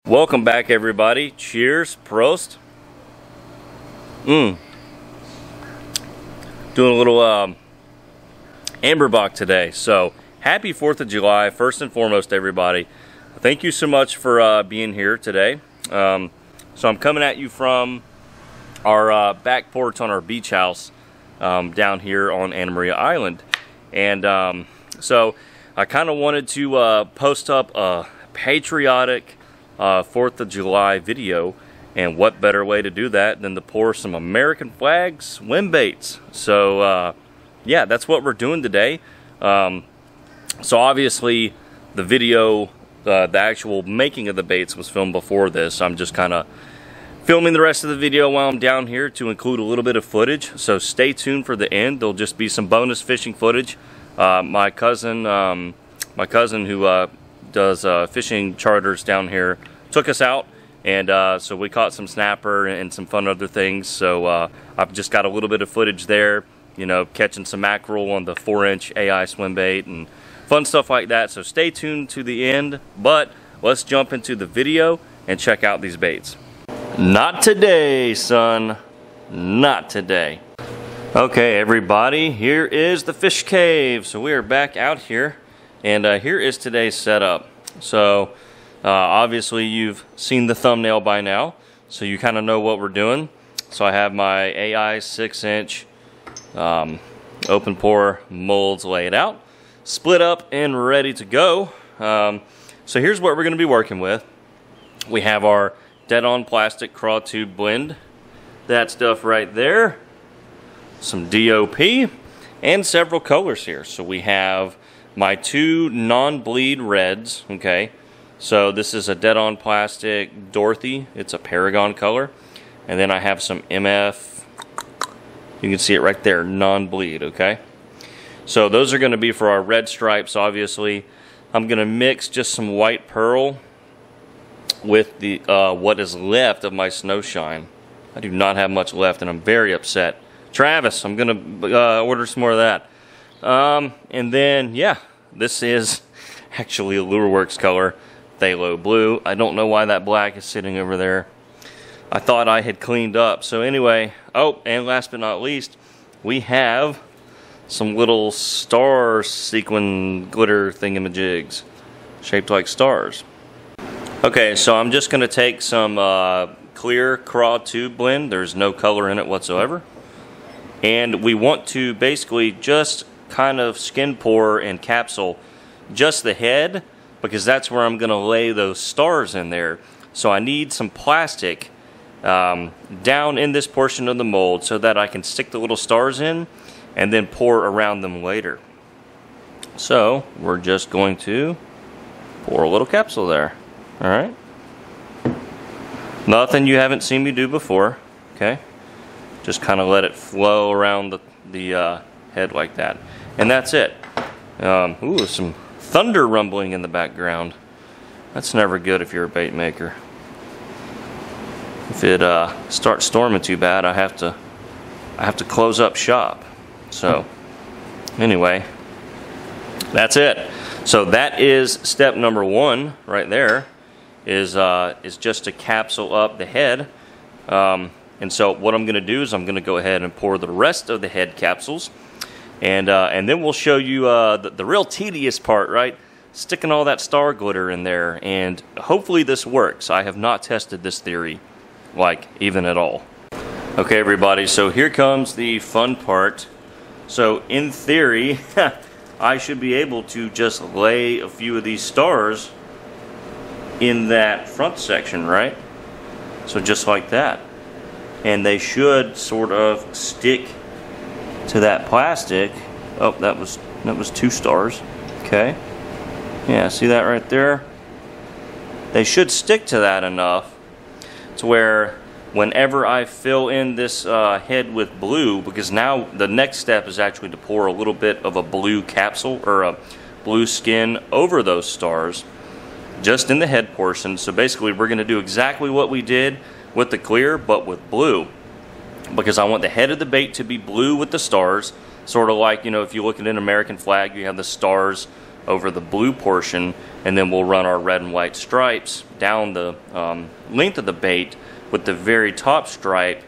Welcome back, everybody. Cheers, Prost. Doing a little Amberbach today. So happy 4th of July, first and foremost, everybody. Thank you so much for being here today. So I'm coming at you from our back porch on our beach house down here on Anna Maria Island. And so I kind of wanted to post up a patriotic 4th of July video, and what better way to do that than to pour some American flag swim baits. So yeah, that's what we're doing today. So obviously the video, the actual making of the baits was filmed before this. I'm just kind of filming the rest of the video while I'm down here to include a little bit of footage, so stay tuned for the end. There'll just be some bonus fishing footage. My cousin who does fishing charters down here took us out, and so we caught some snapper and some fun other things. So I've just got a little bit of footage there, you know, catching some mackerel on the 4-inch AI swim bait and fun stuff like that. So stay tuned to the end, but let's jump into the video and check out these baits. Not today, son. Not today. Okay, everybody, here is the fish cave. So we are back out here, and here is today's setup. So obviously you've seen the thumbnail by now, so you kind of know what we're doing. So I have my AI 6-inch open pore molds laid out, split up and ready to go. So here's what we're going to be working with. We have our dead-on plastic craw tube blend, that stuff right there, some DOP, and several colors here. So we have my 2 non-bleed reds, okay? So this is a dead-on plastic Dorothy. It's a Paragon color. And then I have some MF. You can see it right there, non-bleed, okay? So those are going to be for our red stripes, obviously. I'm going to mix just some white pearl with the what is left of my snow shine. I do not have much left, and I'm very upset. Travis, I'm going to order some more of that. And then, yeah, this is actually a Lureworks color, Phthalo Blue. I don't know why that black is sitting over there. I thought I had cleaned up. So anyway, oh, and last but not least, we have some little star sequin glitter thingamajigs shaped like stars. Okay, so I'm just going to take some clear craw tube blend. There's no color in it whatsoever. And we want to basically just kind of skin pour and capsule just the head, because that's where I'm going to lay those stars in there. So I need some plastic down in this portion of the mold so that I can stick the little stars in and then pour around them later. So we're just going to pour a little capsule there. Alright? Nothing you haven't seen me do before. Okay? Just kind of let it flow around the head like that. And that's it. Ooh, some thunder rumbling in the background. That's never good if you're a bait maker. If it starts storming too bad, I have to close up shop. So anyway, that's it. So that is step number 1 right there, is just to capsule up the head. And so what I'm going to do is I'm going to go ahead and pour the rest of the head capsules. And then we'll show you the real tedious part, right? Sticking all that star glitter in there. And hopefully this works. I have not tested this theory, like, even at all. Okay, everybody, so here comes the fun part. So in theory, I should be able to just lay a few of these stars in that front section, right? So just like that. And they should sort of stick to that plastic. Oh, that was 2 stars. Okay. Yeah, see that right there? They should stick to that enough to where whenever I fill in this head with blue, because now the next step is actually to pour a little bit of a blue capsule or a blue skin over those stars, just in the head portion. So basically we're going to do exactly what we did with the clear, but with blue, because I want the head of the bait to be blue with the stars, sort of like, you know, if you look at an American flag, you have the stars over the blue portion, and then we'll run our red and white stripes down the length of the bait, with the very top stripe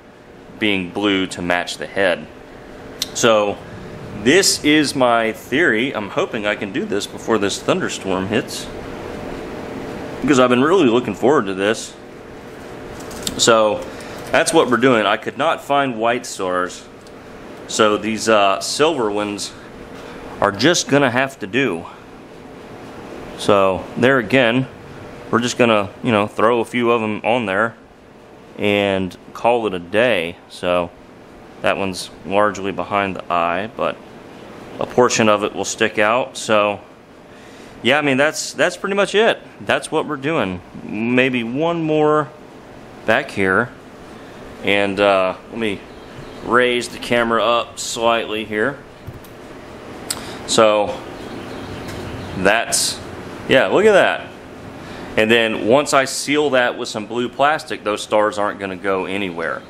being blue to match the head. So this is my theory. I'm hoping I can do this before this thunderstorm hits, because I've been really looking forward to this. So that's what we're doing. I could not find white stars, so these silver ones are just gonna have to do. So there again, we're just gonna, you know, throw a few of them on there and call it a day. So that one's largely behind the eye, but a portion of it will stick out. So yeah, I mean, that's pretty much it. That's what we're doing. Maybe one more back here, and let me raise the camera up slightly here. So that's, yeah, look at that. And then once I seal that with some blue plastic, those stars aren't going to go anywhere.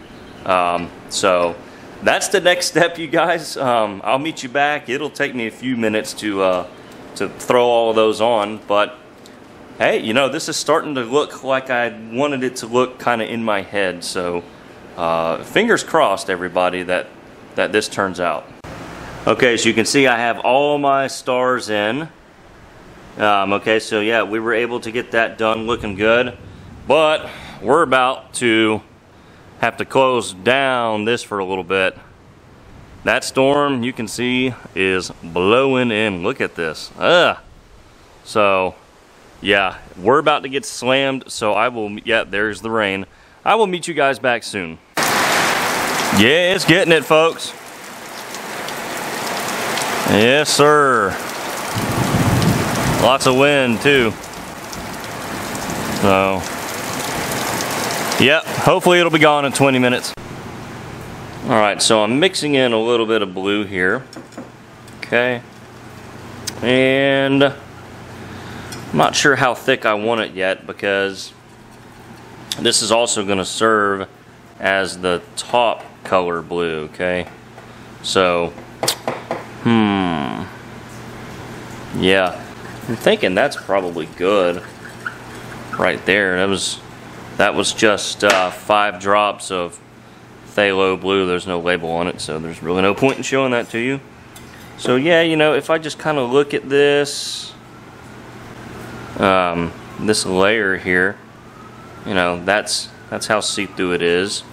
So that's the next step, you guys. I'll meet you back. It'll take me a few minutes to throw all of those on, but hey, you know, this is starting to look like I wanted it to look kind of in my head. So fingers crossed, everybody, that this turns out. Okay, so you can see I have all my stars in. Okay, so yeah, we were able to get that done looking good, but we're about to have to close down this for a little bit. That storm, you can see, is blowing in. Look at this. So yeah, we're about to get slammed, so I will, yeah, there's the rain. I will meet you guys back soon. Yeah, it's getting it, folks. Yes, sir. Lots of wind too. So, yep, hopefully it'll be gone in 20 minutes. All right, so I'm mixing in a little bit of blue here. Okay. And I'm not sure how thick I want it yet, because this is also going to serve as the top color blue, okay? So, yeah, I'm thinking that's probably good right there. That was just 5 drops of phthalo blue. There's no label on it, so there's really no point in showing that to you. So yeah, you know, if I just kind of look at this this layer here, you know, that's how see-through it is.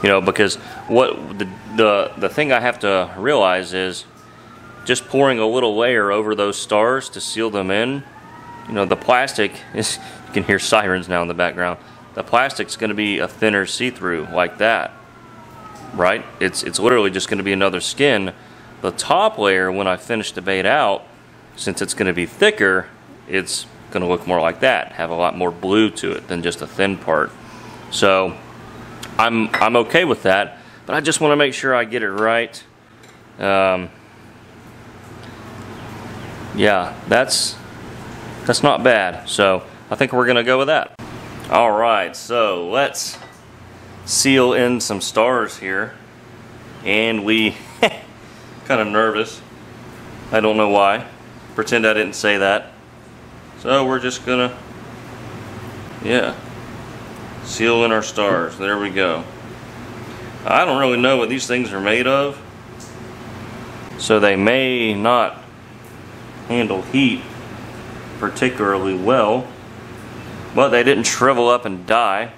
You know, because what the thing I have to realize is, just pouring a little layer over those stars to seal them in, you know, the plastic is, you can hear sirens now in the background, the plastic's going to be a thinner see-through like that, right? It's literally just going to be another skin. The top layer, when I finish the bait out, since it's going to be thicker, it's going to look more like that, have a lot more blue to it than just a thin part. So I'm okay with that, but I just want to make sure I get it right. Yeah, that's not bad. So I think we're gonna go with that. All right, so let's seal in some stars here, and we kind of nervous. I don't know why. Pretend I didn't say that. So we're just gonna, yeah, seal in our stars. There we go. I don't really know what these things are made of, so they may not handle heat particularly well, but they didn't shrivel up and die.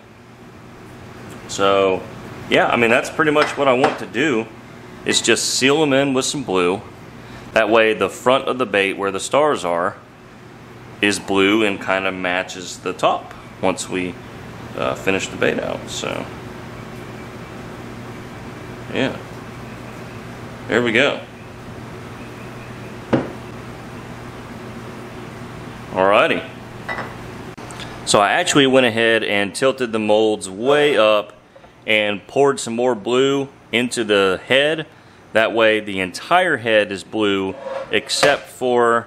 So yeah, I mean, that's pretty much what I want to do, is just seal them in with some blue. That way the front of the bait, where the stars are, is blue and kind of matches the top once we finish the bait out. So yeah, there we go. Alrighty. So I actually went ahead and tilted the molds way up and poured some more blue into the head. That way the entire head is blue except for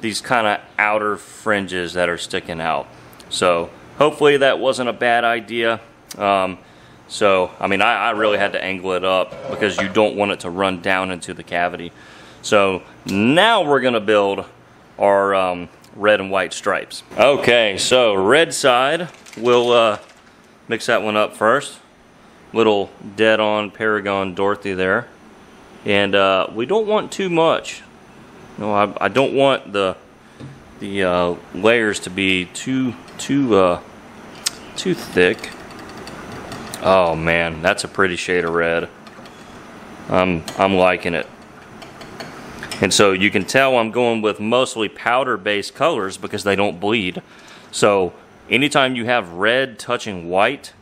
these kind of outer fringes that are sticking out. So hopefully that wasn't a bad idea. So I mean, I really had to angle it up because you don't want it to run down into the cavity. So now we're gonna build our red and white stripes. Okay, so red side, we'll mix that one up first. Little dead on Paragon Dorothy there. And we don't want too much. No, I don't want the layers to be too thick. Oh man, that's a pretty shade of red. I'm liking it. And so you can tell I'm going with mostly powder-based colors because they don't bleed. So anytime you have red touching white,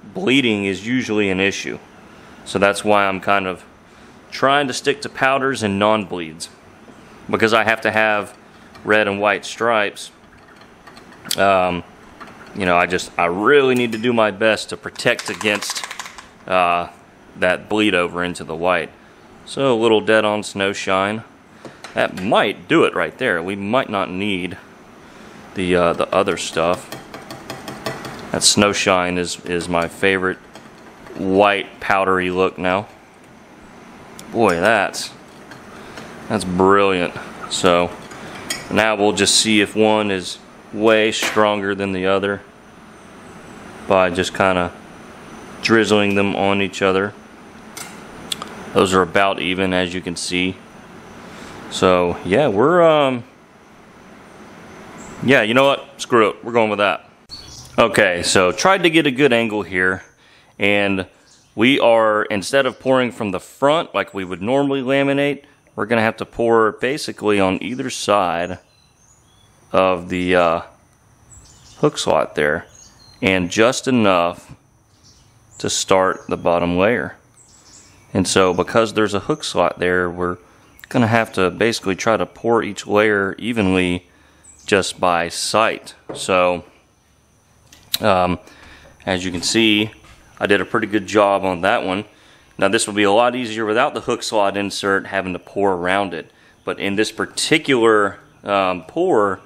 bleeding is usually an issue. So that's why I'm kind of trying to stick to powders and non-bleeds, because I have to have red and white stripes. You know, I really need to do my best to protect against that bleed over into the white. So a little dead on snow shine. That might do it right there. We might not need the other stuff. That snow shine is my favorite white powdery look now. Boy, that's brilliant. So now we'll just see if one is way stronger than the other by just kind of drizzling them on each other. Those are about even, as you can see. So yeah, we're yeah, you know what? Screw it. We're going with that. Okay, so tried to get a good angle here, and we are, instead of pouring from the front like we would normally laminate, we're gonna have to pour basically on either side of the hook slot there, and just enough to start the bottom layer. And so because there's a hook slot there, we're gonna have to basically try to pour each layer evenly just by sight. So as you can see, I did a pretty good job on that one. Now this will be a lot easier without the hook slot insert, having to pour around it. But in this particular pour,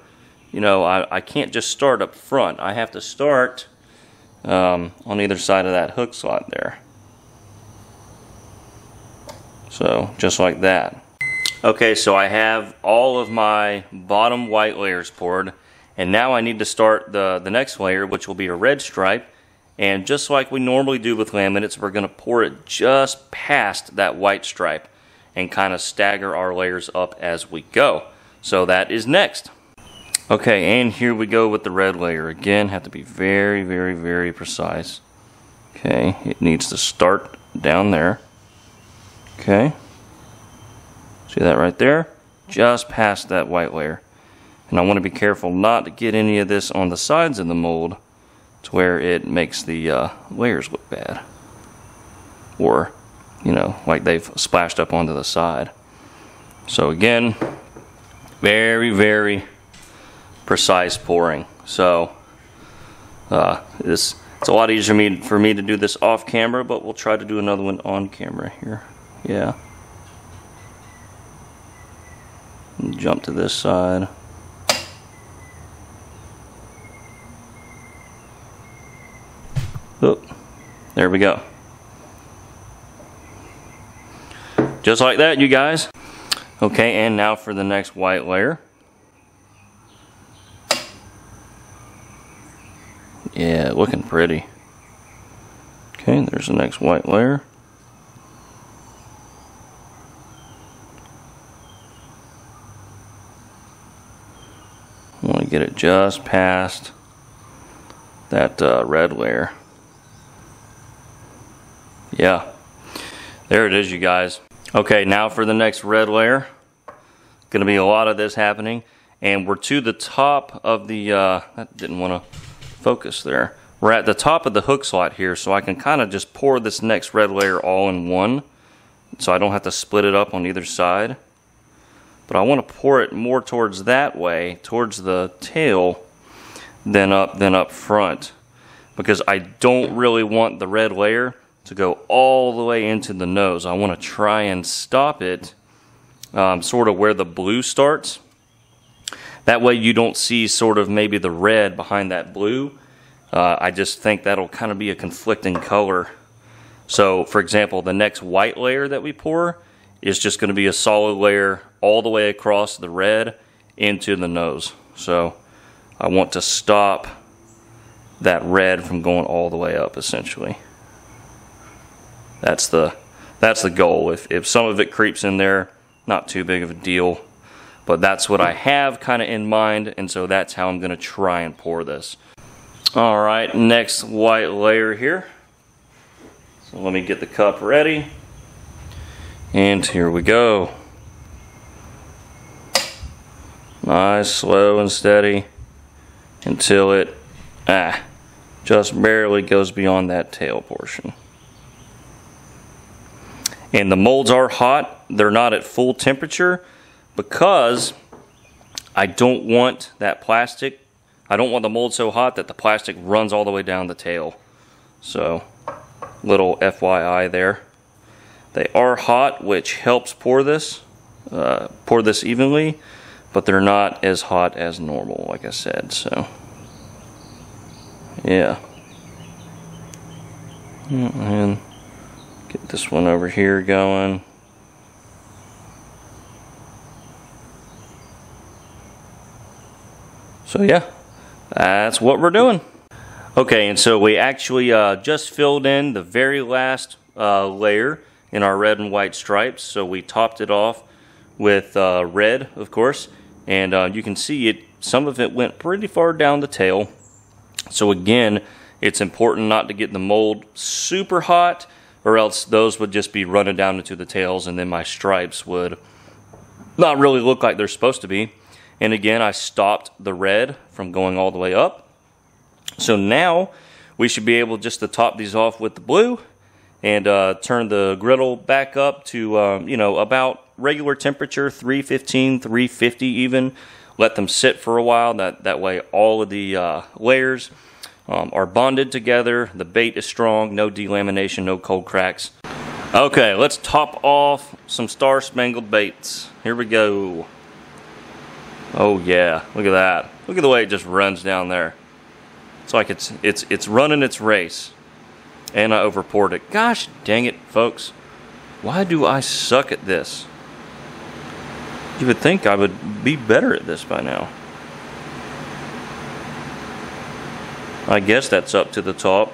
you know, I can't just start up front. I have to start on either side of that hook slot there. So just like that. Okay, so I have all of my bottom white layers poured, and now I need to start the next layer, which will be a red stripe. And just like we normally do with laminates, we're going to pour it just past that white stripe and kind of stagger our layers up as we go. So that is next. Okay, and here we go with the red layer. Again, have to be very, very, very precise. Okay, it needs to start down there. Okay, see that right there? Just past that white layer. And I want to be careful not to get any of this on the sides of the mold to where it makes the layers look bad. Or, you know, like they've splashed up onto the side. So again, very, very precise pouring. So it's a lot easier for me to do this off camera, but we'll try to do another one on camera here. Yeah. Jump to this side. Oh, there we go. Just like that, you guys. Okay, and now for the next white layer. Yeah, looking pretty. Okay, there's the next white layer. I want to get it just past that red layer. Yeah, there it is, you guys. Okay, now for the next red layer. Gonna be a lot of this happening, and we're to the top of the that didn't want to focus there. We're at the top of the hook slot here, so I can kind of just pour this next red layer all in one, so I don't have to split it up on either side. But I want to pour it more towards that way, towards the tail, than up front, because I don't really want the red layer to go all the way into the nose. I want to try and stop it sort of where the blue starts. That way you don't see sort of maybe the red behind that blue. I just think that'll kind of be a conflicting color. So for example, the next white layer that we pour is just going to be a solid layer all the way across the red, into the nose. So I want to stop that red from going all the way up, essentially. That's the goal. If some of it creeps in there, not too big of a deal. But that's what I have kind of in mind, and so that's how I'm going to try and pour this. All right, next white layer here. So let me get the cup ready. And here we go. Nice, slow and steady until it just barely goes beyond that tail portion. And the molds are hot. They're not at full temperature because I don't want that plastic. I don't want the mold so hot that the plastic runs all the way down the tail. So, little FYI there. They are hot, which helps pour this evenly, but they're not as hot as normal, like I said. So, yeah. And get this one over here going. So yeah, that's what we're doing. Okay, and so we actually just filled in the very last layer in our red and white stripes. So we topped it off with red, of course, and you can see it. Some of it went pretty far down the tail. So again, it's important not to get the mold super hot, or else those would just be running down into the tails, and then my stripes would not really look like they're supposed to be. And again, I stopped the red from going all the way up. So now we should be able just to top these off with the blue and turn the griddle back up to, you know, about regular temperature, 315, 350 even. Let them sit for a while. That way all of the layers are bonded together. The bait is strong, no delamination, no cold cracks. Okay, let's top off some Star Spangled baits. Here we go. Oh yeah, look at that. Look at the way it just runs down there. It's like it's running its race. And I overpoured it. Gosh dang it, folks. Why do I suck at this? You would think I would be better at this by now. I guess that's up to the top.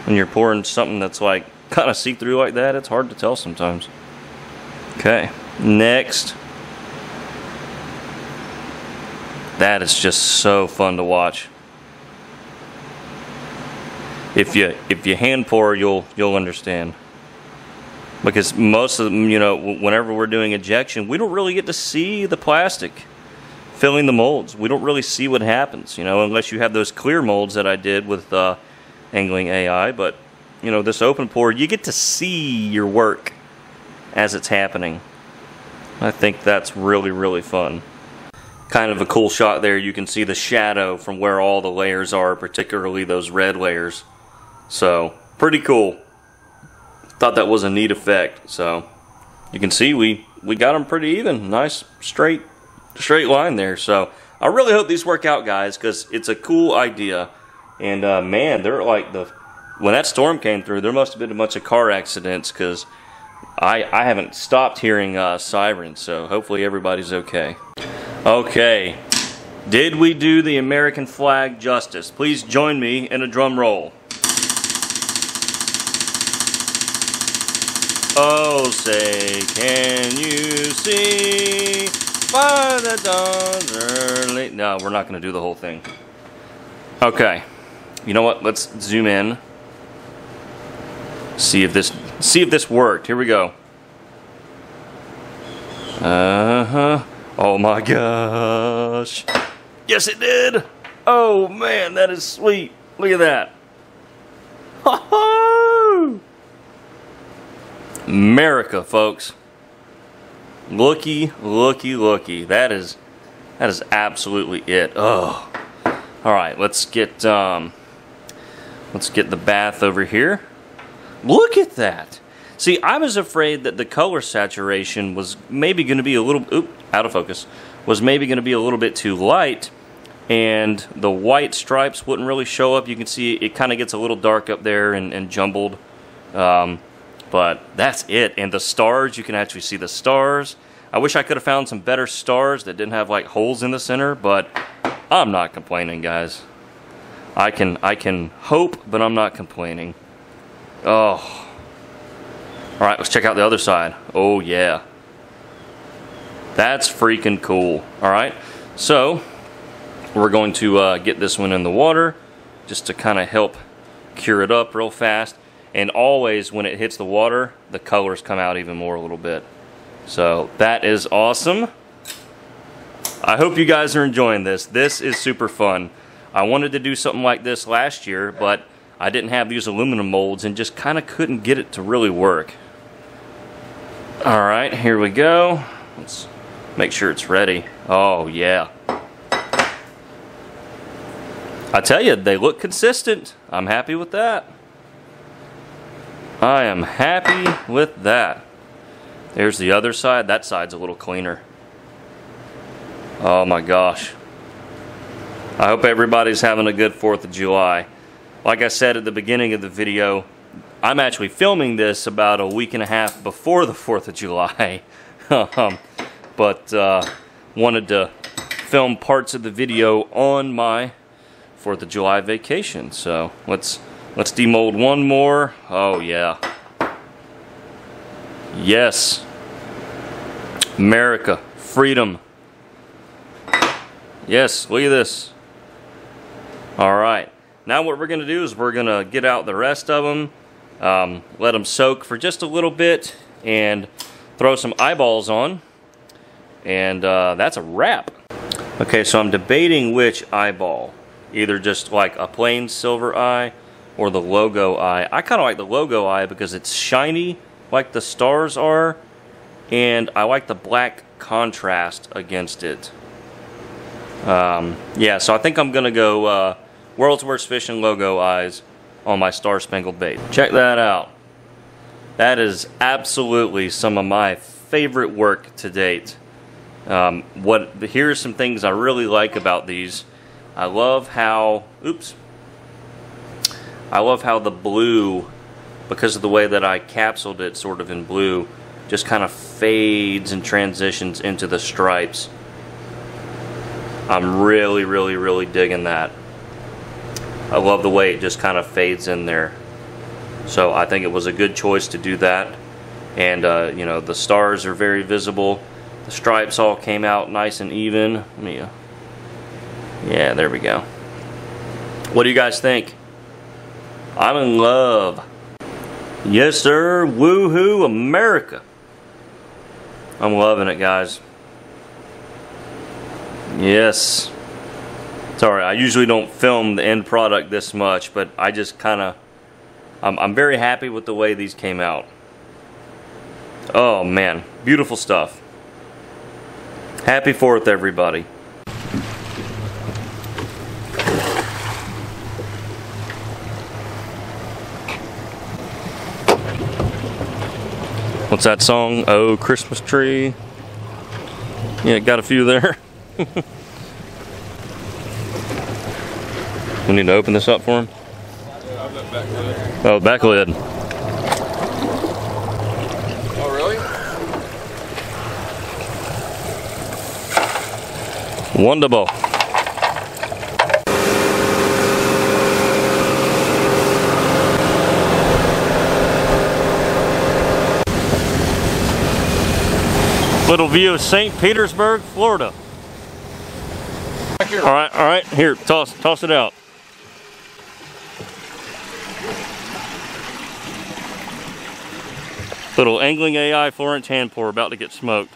When you're pouring something that's like kind of see-through like that, it's hard to tell sometimes. Okay, next. That is just so fun to watch. If you hand pour, you'll understand. Because most of them, you know, whenever we're doing ejection, we don't really get to see the plastic filling the molds. We don't really see what happens, you know, unless you have those clear molds that I did with Angling AI. But, you know, this open pour, you get to see your work as it's happening. I think that's really, really fun. Kind of a cool shot there. You can see the shadow from where all the layers are, particularly those red layers. So, pretty cool. Thought that was a neat effect. So, you can see we got them pretty even. Nice straight line there. So, I really hope these work out, guys, because it's a cool idea. And man, they're like when that storm came through, there must have been a bunch of car accidents, because I haven't stopped hearing sirens. So, hopefully everybody's okay. Okay, did we do the American flag justice? Please join me in a drum roll. Oh, say, can you see by the dawn's early... No, we're not going to do the whole thing. Okay, you know what? Let's zoom in. See if this worked. Here we go. Oh my gosh. Yes, it did. Oh man, that is sweet. Look at that. Ho-ho! America, folks. Looky, looky, looky. That is absolutely it. Oh. All right, let's get the bath over here. Look at that. See, I was afraid that the color saturation was maybe going to be a little, out of focus, was maybe going to be a little bit too light, and the white stripes wouldn't really show up. You can see it kind of gets a little dark up there and jumbled, but that's it. And the stars, you can actually see the stars. I wish I could have found some better stars that didn't have like holes in the center, but I'm not complaining, guys. I can hope, but I'm not complaining. Oh. All right, let's check out the other side. Oh yeah. That's freaking cool. All right, so we're going to get this one in the water just to kind of help cure it up real fast. And always when it hits the water, the colors come out even more a little bit. So that is awesome. I hope you guys are enjoying this. This is super fun. I wanted to do something like this last year, but I didn't have these aluminum molds and just kind of couldn't get it to really work. All right, here we go. Let's make sure it's ready. Oh yeah. I tell you, they look consistent. I'm happy with that. I am happy with that. There's the other side. That side's a little cleaner. Oh my gosh. I hope everybody's having a good 4th of July. Like I said at the beginning of the video, I'm actually filming this about a week and a half before the 4th of July. But wanted to film parts of the video on my 4th of July vacation. So let's demold one more. Oh yeah. Yes. America. Freedom. Yes, look at this. Alright. Now what we're going to do is we're going to get out the rest of them. Let them soak for just a little bit. And throw some eyeballs on. And that's a wrap. Okay, so I'm debating which eyeball. Either just like a plain silver eye or the logo eye. I kind of like the logo eye because it's shiny like the stars are, and I like the black contrast against it. Yeah, so I think I'm gonna go World's Worst Fishing logo eyes on my Star Spangled bait. Check that out. That is absolutely some of my favorite work to date. Here's some things I really like about these. I love how, I love how the blue, because of the way that I capsuled it sort of in blue, just kind of fades and transitions into the stripes. I'm really, really, really digging that. I love the way it just kind of fades in there. So I think it was a good choice to do that. And, you know, the stars are very visible. The stripes all came out nice and even. Let me, yeah, there we go. What do you guys think? I'm in love. Yes, sir. Woohoo, America. I'm loving it, guys. Yes. Sorry, I usually don't film the end product this much, but I just kind of, I'm very happy with the way these came out. Oh, man. Beautiful stuff. Happy 4th, everybody. What's that song? Oh, Christmas tree. Yeah, got a few there. We need to open this up for him. Yeah, I've got back lid. Oh, back lid. Oh, really? Wonderful. Little view of St. Petersburg, Florida. All right, here, toss it out. Little angling AI 4-inch hand pour about to get smoked.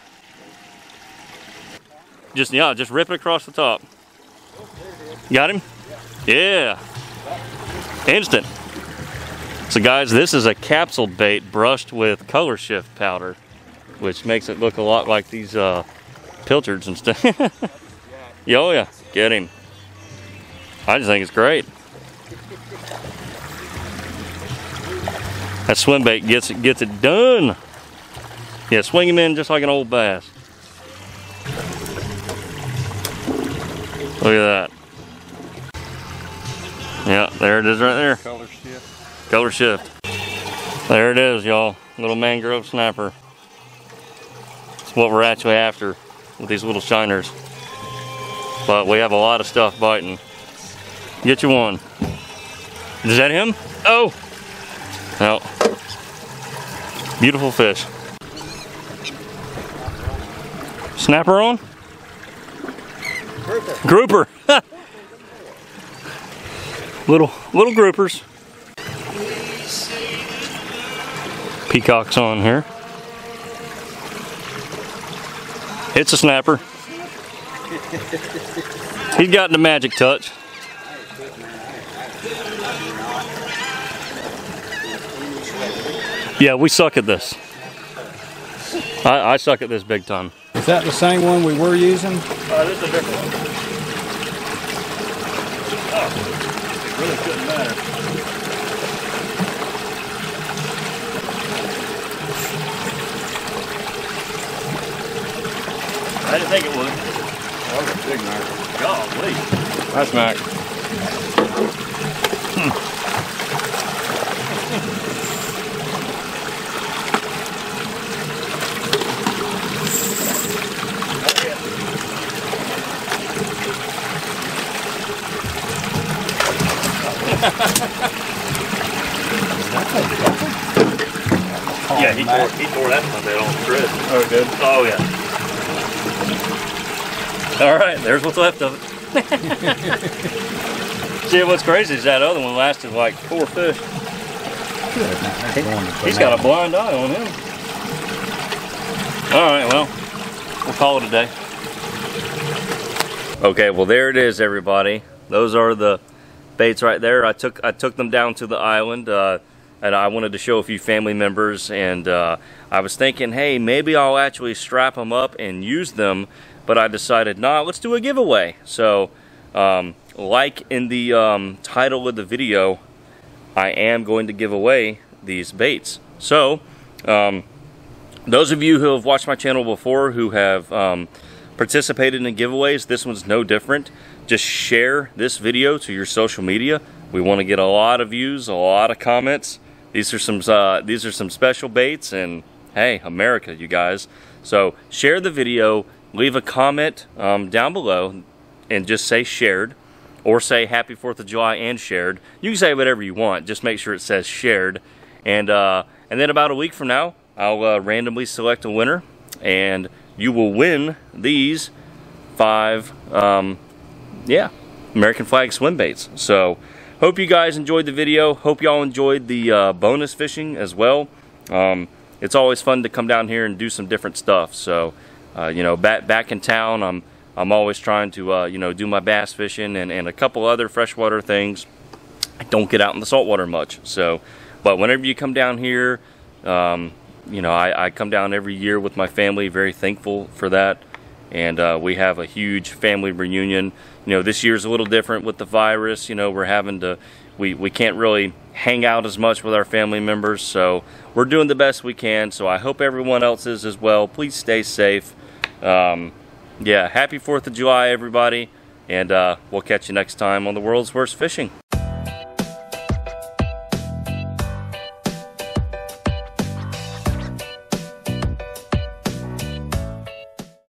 Just rip it across the top. Got him? Yeah. Instant. So guys, this is a capsule bait brushed with color shift powder, which makes it look a lot like these pilchards and stuff. Oh yeah, get him. I just think it's great. That swim bait gets it done. Yeah, swing him in just like an old bass. Look at that. Yeah, there it is right there. Color shift. Color shift. There it is, y'all. Little mangrove snapper. what we're actually after with these little shiners. But we have a lot of stuff biting. Get you one. Is that him? Oh! No. Beautiful fish. Snapper on? Grouper. little groupers. Peacock's on here. It's a snapper. He's got the magic touch. Yeah, we suck at this. I suck at this big time. Is that the same one we were using? This is a different one. Oh, it really shouldn't matter. I didn't think it would. That was a big Mac. Golly. That's Mac. Yeah, he tore that one bit on the grid. Oh, it did? Oh, yeah. All right, there's what's left of it. See, what's crazy is that other one lasted like 4 fish. He's got a blind eye on him. All right, well, we'll call it a day. Okay, well, there it is, everybody. Those are the baits right there. I took them down to the island, and I wanted to show a few family members, and I was thinking, hey, maybe I'll actually strap them up and use them, but I decided, nah, let's do a giveaway. So, like in the title of the video, I am going to give away these baits. So, those of you who have watched my channel before, who have participated in giveaways, this one's no different. Just share this video to your social media. We want to get a lot of views, a lot of comments. These are some special baits, and hey, America, you guys. So share the video, leave a comment down below, and just say shared, or say Happy 4th of July and shared. You can say whatever you want. Just make sure it says shared, and then about a week from now, I'll randomly select a winner, and you will win these 5. American flag swim baits. So hope you guys enjoyed the video. Hope y'all enjoyed the bonus fishing as well. It's always fun to come down here and do some different stuff. So you know, back in town, I'm always trying to you know, do my bass fishing and a couple other freshwater things. I don't get out in the saltwater much. So, but whenever you come down here, you know, I come down every year with my family. Very thankful for that. And we have a huge family reunion. You know, this year's a little different with the virus. You know, we're having to, we can't really hang out as much with our family members. So we're doing the best we can. So I hope everyone else is as well. Please stay safe. Yeah, happy 4th of July, everybody. And we'll catch you next time on the world's worst fishing.